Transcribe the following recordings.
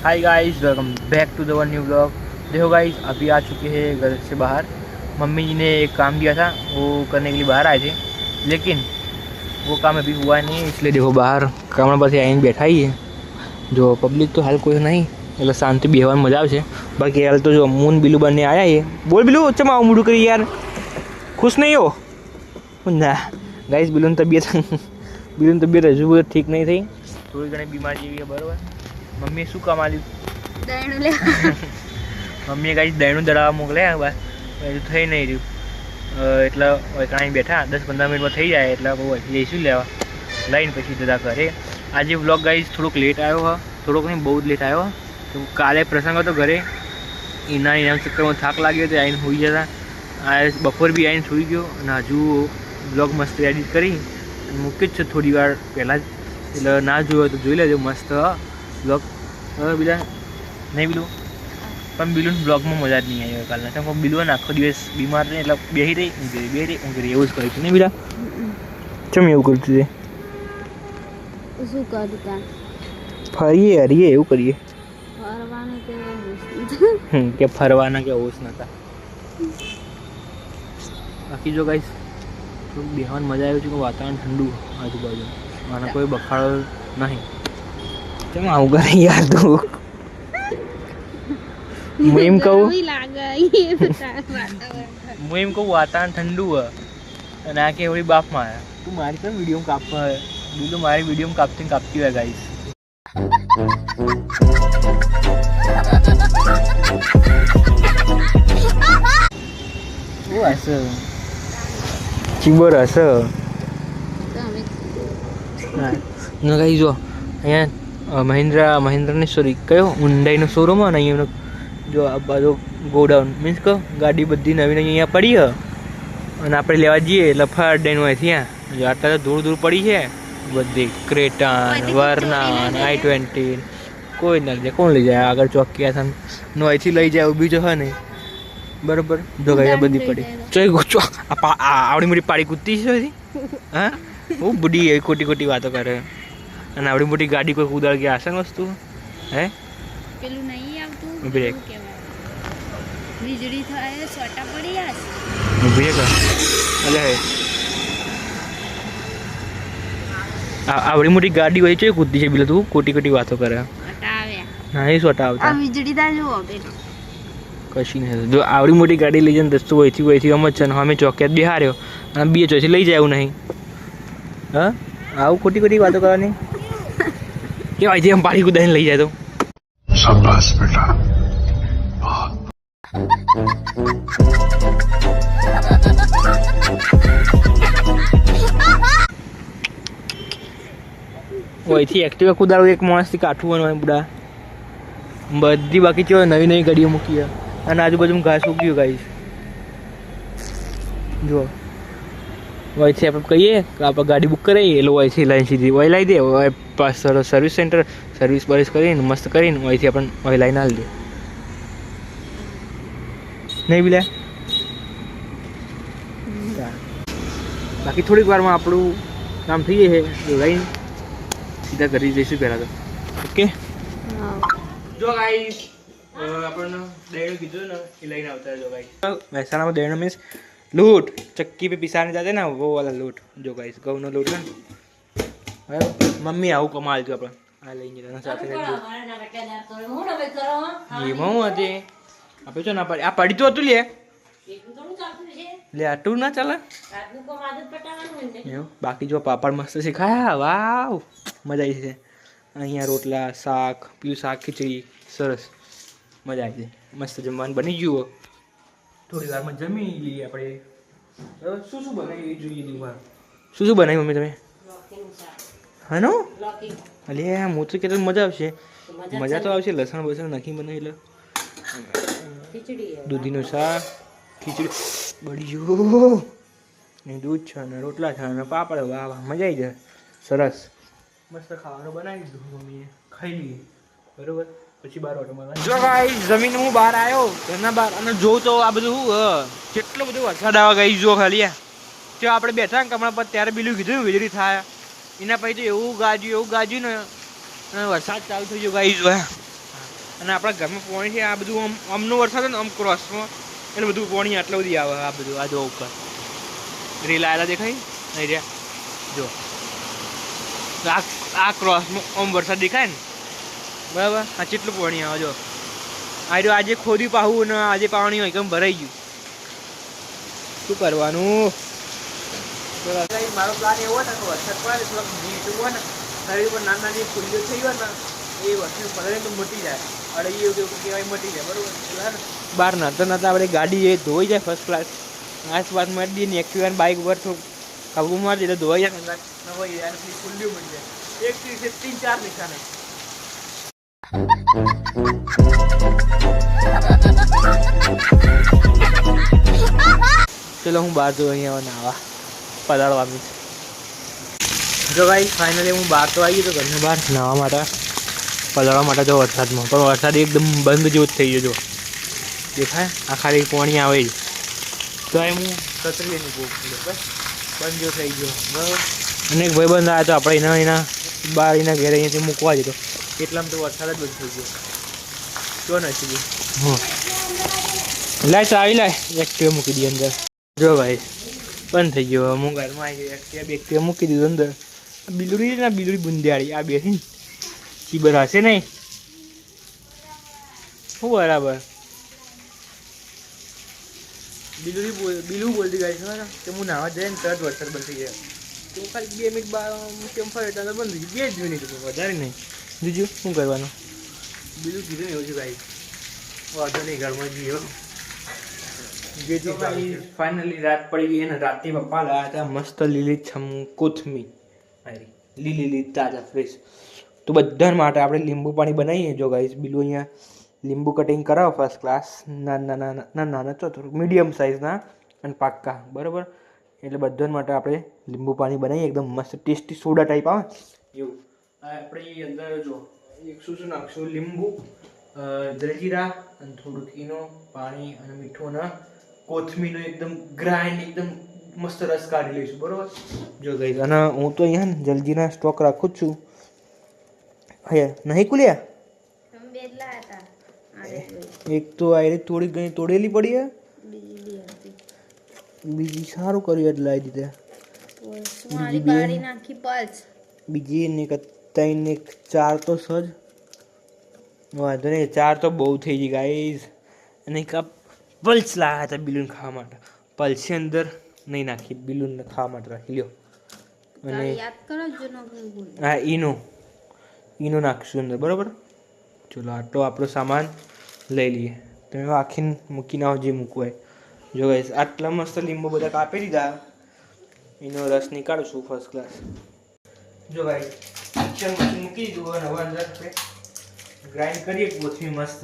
Hi guys, welcome back to the one new blog. देखो guys, अभी आ चुके हैं घर से बाहर। मम्मी जी ने एक काम दिया था, वो करने के लिए बाहर आए थे, लेकिन वो काम अभी हुआ नहीं, इसलिए देखो बाहर कमरा पर आईने बैठा ही है। जो पब्लिक तो हाल कोई नहीं, એટલે શાંતિ બેહવાની મજા આવશે। બાકી હાલ તો જો મૂન બિલુ બંને આયા છે। બોલ બિલુ, ચમ આવું મોઢું કરી યાર, ખુશ નહીં હો? ના ગાઈસ, બિલુની તબિયત હજુ ઠીક નહીં થઈ, થોડી ઘણી બીમારી જેવી છે, બરાબર। મમ્મીએ શું કામ આલ્યું? દહીણું લે મમ્મીએ ગાઈસ દહીણું દળાવવા મોકલ્યા, બસ હજુ થઈ નહીં રહ્યું, એટલે કાંઈ બેઠા 10-15 મિનિટમાં થઈ જાય એટલે બહુ જઈશું લેવા, લઈને પછી જતા ઘરે। આજે વ્લોગ ગાઈસ થોડોક લેટ આવ્યો હોય, થોડોક નહીં બહુ જ લેટ આવ્યો। તો કાલે પ્રસંગ હતો ઘરે, એના ચક્કરમાં થાક લાગ્યો તો આવીને સૂઈ જતા। આ બપોર બી આવીને સૂઈ ગયો અને હજુ વ્લોગ મસ્ત એડિટ કરી મૂકી જ છે થોડી વાર પહેલાં જ, એટલે ના જોયો તો જોઈ લેજો, મસ્ત વ્લોગ। હવે બીજા નહીં બિલું, પણ બિલુન બ્લોગમાં મજા જ નહીં આવી હોય કાલના, કેમ કે બિલુને આખો દિવસ બીમાર રહી એટલે બેહી રહી ઊંઘી એવું જ કર્યું છે નહીં બીજા? ચમ એવું કરતું છે? શું કરું તા? ફરીએ હરીએ એવું કરીએ ફરવાને કે ફરવાના કે હોશ નતા। બાકી જો ગાઈસ થોડું બેહવાની મજા આવી છે કે વાતાવરણ ઠંડુ, આજુબાજુ આના કોઈ બખાડો નહીં। કેમ આવું કરે યાર તું? હું એમ કહું વાતાવરણ ઠંડુ હોય અને આ કે વળી બાફમાં આવ્યા। તું મારી કેમ વિડીયો કાપવા બીજું મારી વિડીયો કાપતી હોય ગાઈસ। શું હશે? ચીબર હશે ના ગાઈસ। જો અહીંયા મહિન્દ્રાની સોરી કયો ઊંડાઈનો શોરૂમ હોય ને, અહીંયા જો આ બાજુ ગોડાઉન મીન્સ કે ગાડી બધી નવી અહીંયા પડી હોય અને આપણે લેવા જઈએ એટલે ફાર ડેન હોય ત્યાં જો આટલા તો દૂર પડી છે બધી, ક્રેટા વર્ના i20 કોઈ ના જાય, કોણ લઈ જાય? આગળ ચોકિયા થાય નો અહીંથી લઈ જાય ઊભી જો હોય ને, બરોબર? જો ગાય બધી પડી ચોઈ આવડી મોટી પાડી કૂદતી છે હજી, હા હું બુડી એ ખોટી વાતો કરે, અને આવડી મોટી ગાડી કોઈ કુદાળ કે આસન વસ્તુ હે પેલું નહીં આવતું બ્રેક વીજળી થાય છોટા પડી આસ બ્રેક અલે આવડી મોટી ગાડી હોય છે કૂદતી છે પેલું, તું ખોટી વાતો કરે। ના એ સોટા આવતા વીજળી થાય જો કશી નહીં, જો આવડી મોટી ગાડી લઈ જાય દસ્તો વહીથી અમ જ છે ને અમે ચોક્યાત બિહાર્યો અને બે ચોથી લઈ જાય એવું નહીં, હા આવું ખોટી વાતો કરવાની કેવાય છે? એમ પાડી કુદાઈને લઈ જાય તો શાબાશ બેટા। ઓયથી એક્ટિવા કુદાડું એક માણસથી કાઠું હોય બુડા બધી, બાકી ચો નવી ગાડીઓ મૂકી અને આજુબાજુ ઘાસ ઉગ્યું ગાઈશ। જો વયથી આપણે કહીએ કે આપણે ગાડી બુક કરાવીએ એટલે વયથી લાઈન સીધી વય લાવી દે, સર્વિસ સેન્ટર સર્વિસ કરીને મસ્ત કરીને વયથી આપણને વય લાઈને આવી દે નહીં બીલા? બાકી થોડીક વારમાં આપણું કામ થઈ જશે, લઈને સીધા કરી જઈશું પહેલાં તો, ઓકે? જો ગાઈસ આપણને દહીણું કીધું ને એ લઈને આવતા જો ગાઈસ। મહેસાણામાં દહીણું મીન્સ लूट चक्की पे पिसाने जाते ना वो वाला लूट, जो गाइस गौनो लूट है मम्मी आऊ कमाल जो अपन आ लेंगे ना साथ में ये मऊ आते आपे जो ना आ पड़ी तो તું લે આટલું ના ચાલે બાકી જો પાપડ મસ્ત શીખાયા, વાવ મજા આવી છે। અહીંયા રોટલા શાક પીવું શાક ખીચડી સરસ મજા આવી છે, મસ્ત જમવાનું બની ગયું। થોડી વારમાં જમી લઈએ આપણે। શું બનાવી એ જોઈએ દીવાર શું બનાવી મમ્મી તમે? હા નો અલે હું તો કહેતો મજા આવશે, મજા તો આવશે, લસણ બસણ નાખી બનાવી એટલે દૂધીનું શાક ખીચડી બળી ગયું ને દૂધ છે ને રોટલા છે ને પાપડ, વાહ વાહ મજા આવી જાય, સરસ મસ્ત ખાવાનું બનાવી દીધું મમ્મીએ, ખાઈ લઈએ બરોબર, પછી બહાર ઓટો મારવા। જો ગાઈસ જમીન હું બહાર આવ્યો ઘરના બહાર અને જોઉં તો આ બધું કેટલો બધો વરસાદ આવે ગાઈસ, જો ખાલી જો આપણે બેઠા ને કમળા પર ત્યારે બીલું કીધું વીજળી થાય એના પછી તો એવું ગાજ્યું ને વરસાદ ચાલુ થઈ ગયો ગાઈસ। અને આપણા ઘરમાં પાણી છે આ બધું આમનો વરસાદ હોય ને આમ ક્રોસમાં એટલે બધું પાણી આટલું બધી આવે આ બધું આ જો ઉપર રેલ આવેલા દેખાય નહીં રહ્યા જો આ ક્રોસમાં આમ વરસાદ દેખાય ને બરાબર આ કેટલું પાણી આવે જો આ જો આજે ખોદ્યું પાહું ને આજે પાણી હોય કેમ ભરાઈ ગયું શું કરવાનું મારો પ્લાન એવો ને કે વરસાદ પડે થોડાક મીઠું હોય ને શરીર પર નાની નાની ફૂલીઓ થઈ હોય ને એ વરસાદ પડે તો મટી જાય અડઈ એવું કહેવાય મટી જાય બરાબર એટલે બહાર નતા આપણે ગાડી એ ધોઈ જાય ફર્સ્ટ ક્લાસ આસપાસ મારી દઈએ ને એક્ટિવા બાઇક ઉપર થોડું કાબુ મારી દે તો ધોઈ જાય ન હોય યાર ફૂલીઓ મળી જાય એક થી 3-4 નિશાને ચલો હું બહાર જો અહીંયા નાવા પલાળવા જો ભાઈ ફાઇનલી હું બહાર તો આવી ગયો તો ઘરના બહાર નાવા માટે પલાળવા માટે જો વરસાદમાં પણ વરસાદ એકદમ બંધ જેવું જ થઈ ગયો જો દેખાય આ ખાલી પાણી આવે જ તો એ હું કતરી લઈને બંધ જેવો થઈ ગયો બરાબર અને એક ભાઈ બંધ આવ્યો તો આપણે એના બહાર એના ઘરે અહીંયાથી મૂકવા જતો એટલામાં તો વરસાદ જ બંધ થઈ ગયો જો નથી હા લાય ચાવી લાય એક્ટિવા મૂકી દઈએ અંદર જો ભાઈ બંધ થઈ ગયો હું ઘરમાં આવી ગયો એક્ટિવા મૂકી દીધું અંદર બિલુડી ને બિલુડી બુંદિયાળી આ બેસી ચીબર હશે નહીં શું બરાબર બિલું બોલતી ગાય છે કે હું નાવા જાય ને તરત વરસાદ બંધ થઈ જાય તો ખાલી 2 મિનિટ કેમ ફરે એટલે બંધ થઈ ગયું 2 જ મિનિટ વધારે નહીં બીજું શું કરવાનું બીજું કીધું એવું છે ભાઈ વાંધો નહીં ઘરમાં જઈએ ફાઇનલી રાત પડી ગઈ અને રાતથી પપ્પા લાવ્યા હતા મસ્ત લીલી છમ કોથમીર લીલી તાજા ફ્રેશ તો બધા માટે આપણે લીંબુ પાણી બનાવીએ જો ગાઈસ બીલું અહીંયા લીંબુ કટિંગ કરાવો ફર્સ્ટ ક્લાસ નાના થોડું મીડિયમ સાઇઝના અને પાક્કા બરાબર એટલે બધા માટે આપણે લીંબુ પાણી બનાવીએ એકદમ મસ્ત ટેસ્ટી સોડા ટાઈપ આવે એવું આપણે અંદર જો શું નાખશું લીંબુ જલજીરા અને થોડુંક ઈનો પાણી અને મીઠું અને કોથમીરનો એકદમ ગ્રાઇન્ડ એકદમ મસ્ત રસ કાઢી લઈશું બરાબર જો ગઈ અને હું તો અહીંયા ને જલજીરા સ્ટોક રાખું જ છું હે નહીં કુલ્યા એક તો આયરે થોડી ઘણી તોડેલી પડી હે બીજી સારું કર્યું એટલે લાવી દીધા બીજી ને 3 ને 4 તો સજ વાંધો નહીં 4 તો બહુ થઈ ગઈ ગાઈઝ અને કપ પલ્સ લાવ્યા હતા બિલુન ખાવા માટે પલ્સની અંદર નહીં નાખી બિલુન ખાવા માટે રાખી લ્યો અને હા ઈનો નાખીશું અંદર બરાબર ચલો આટલો આપણો સામાન લઈ લઈએ તમે આખીને મૂકીને આવો જે મૂકવું હોય જો ગાઈસ આટલા મસ્ત લીંબુ બધા કાપી દીધા એનો રસ નીકાળશું ફર્સ્ટ ક્લાસ જો ગાઈસ મિક્સર મશીન મૂકી દીધું અને હવે અંદર ગ્રાઇન્ડ કરીએ કોથમી મસ્ત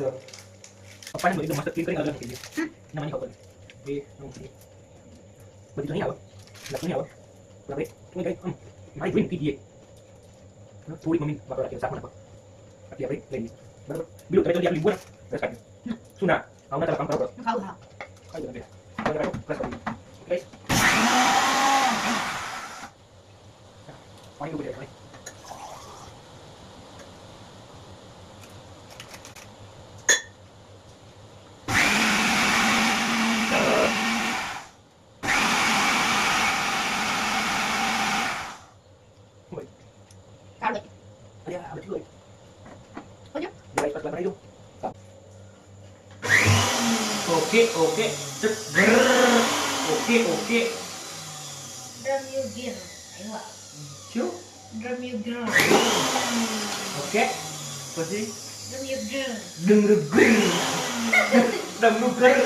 પપ્પાને બધું મસ્ત ક્લીન કરીને અલગ મૂકી દે ના મને ખબર એ બધી તો નહીં આવે લખી આવે બરાબર તું કઈ મારી ગ્રીન પી દઈએ થોડી મમ્મી વાપરો રાખી સાફ નાખો આટલી આપણે લઈ લઈએ બરાબર બીજું તમે જલ્દી આપણી લીંબુ રસ કાઢી શું ના આવના તારા કામ કરો ખાવ હા ખાઈ લો બે બરાબર પ્રેસ કરી ગાઈસ પાણી ઉભરે પાણી Okay. Drum you girl. શું? Drum you girl. Okay. પછી Drum you girl. ડમરુ ગર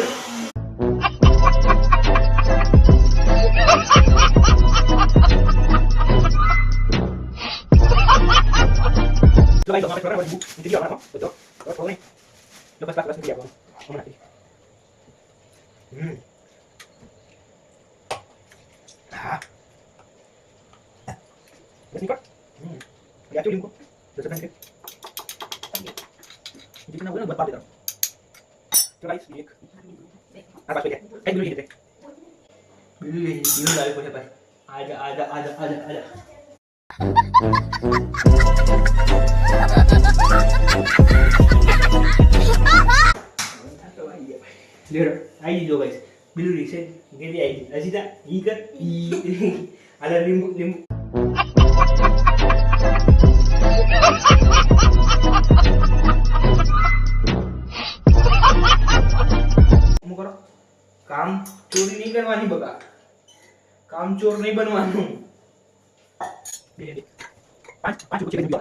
Lo vais a tomar para el book, interior, ¿no? Betul. Terus ini. Lepas interior, Bang. Mana ni? Ah. Sini kok. Ya tu lingkup. Besar kan? Jadi kena buat apa dia? Coba guys, ini. Apa saja? Dulu ini. Dulu dah boleh pas. Ada. લેડો આવી જો guys બિલુ રીસે ગેલી આવી અજીતા ઈ કર ઈ આલા લીંબુ લીંબુ હું કરો કામ ચોરી નહીં કરવાની બકા કામ ચોર નહીં બનવાનું પાંચ પૂછે કે બીજો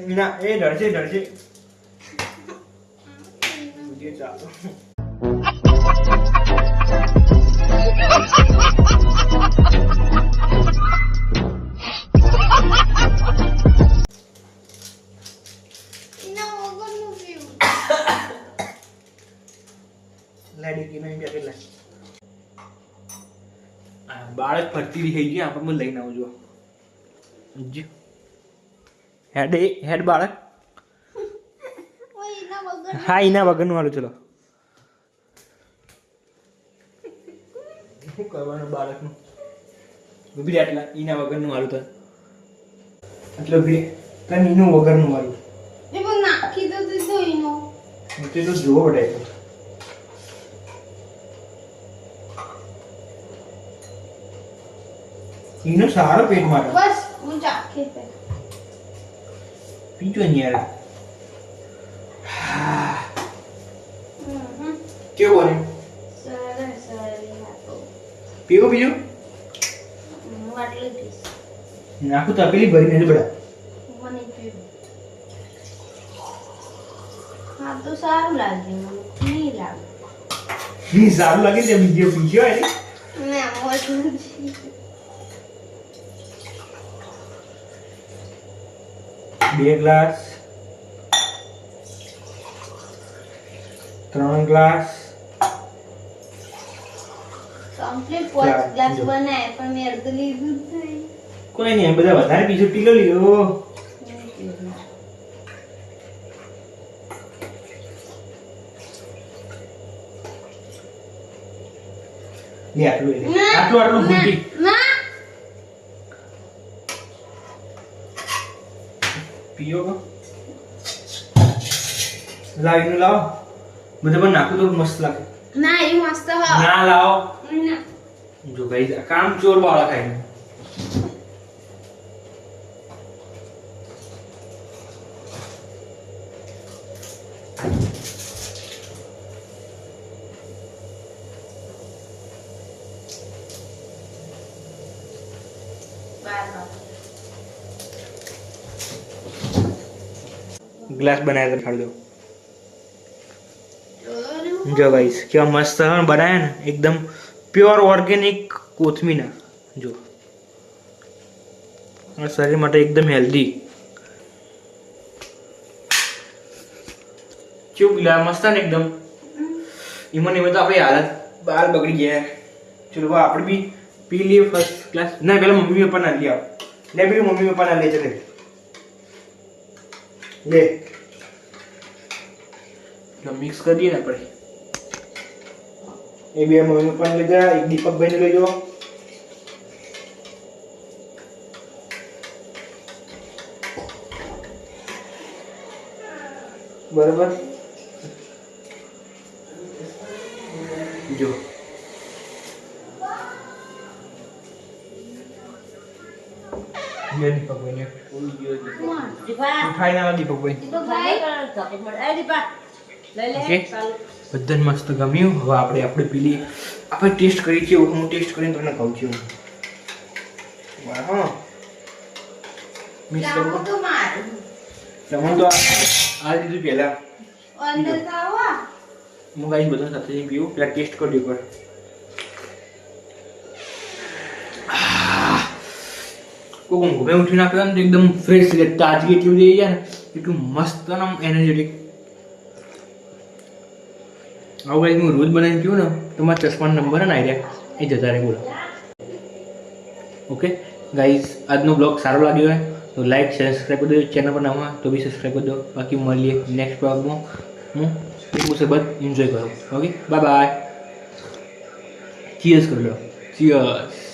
ના એ ડરશે ડરશે જે ચાલો બાળક ફરતી થઈ ગઈ આપણે લઈને આવજો હેડ બાળક હા એના વગરનું હાલું ચલો શું કરવાનું બાળકનું ઉભી આટલા એના વગરનું હાલું તો એટલે ઉભી તને એનું વગરનું હાલું એ પણ નાખી દો તો એનો તે તો જોવો બટાય એનો સારો પેટ માટે બસ હું ચાખી પે પીજો ને યાર કેવો ને સરસ સરસ પીવો બીજું હું આટલી પીસ નાખું તો પેલી ભરીને બડા મને પીવું હા તો સારું લાગે મને નહીં લાગે સારું લાગે તે બીજો પીજો એને ના મોટું છે 2 ગ્લાસ 3 ગ્લાસ કમ્પ્લીટ 5 ગ્લાસ બનાય પણ મેં અડધું લીધું જ નહીં કોઈ નહીં બધા વધારે પીજો પીલો લીધો લે આટલું આટલું ફૂટી ના પીઓ કો લાવીને લાવો બધે પણ નાખું તો મસ્ત લાગે ના એ મસ્ત હ ના લાવો ના જો ગાઈસ કામ ચોર બાળા ખાઈને ગ્લાસ બનાવીને ખાડી દો જો ગાઈસ કેવા મસ્ત બનાવ્યા ને એકદમ પ્યોર ઓર્ગેનિક કોથમીના જો આ શરીર માટે એકદમ હેલ્ધી કેવું પીલા મસ્ત ને એકદમ એમાં તો આપણી હાલત બાલ બગડી ગયા ચલો આપણે બી પી લઈએ ફર્સ્ટ ક્લાસ ના પેલા મમ્મી પપ્પા ના લઈ આવ લે પેલું મમ્મી પપ્પા ના લે ચલે લે મિક્સ કરી દઈએ ને આપણે એ બે મમ્મી પપ્પાને લઈ જા એક દીપકભાઈને લઈ જાઓ બરાબર જો દીપકભાઈને ઉઠાઈ ના દીપકભાઈ બધાને મસ્ત ગમ્યું હવે આપણે પી લઈએ આપણે ટેસ્ટ કરી છીએ હું ટેસ્ટ કરીને તમને કહું છું હા મિક્સ કરું તમને તો આ દીધું પહેલા હું ગાઈસ બધા સાથે પીવું પેલા ટેસ્ટ કરી એકવાર કોઈ ઘૂમે ઉઠીને આપ્યો ને તો એકદમ ફ્રેશ તાજગી એટલી બધી જાય ને એટલું મસ્ત આમ એનર્જેટિક આવું ગાઈસ હું રોજ બનાવીને પીવું ને તો મારા ચશ્માનો નંબર ને આઈડિયા એ જતા રહે બોલો ઓકે ગાઈસ આજનો બ્લોગ સારો લાગ્યો હોય તો લાઈક શેર સબસ્ક્રાઈબ કરી દો ચેનલ પર નવા તો બી સબસ્ક્રાઈબ કરી દો બાકી મળીએ નેક્સ્ટ બ્લોગમાં હું એક મુસે બસ એન્જોય કરું ઓકે બાય બાય ચીયર્સ કરી લો ચીયર્સ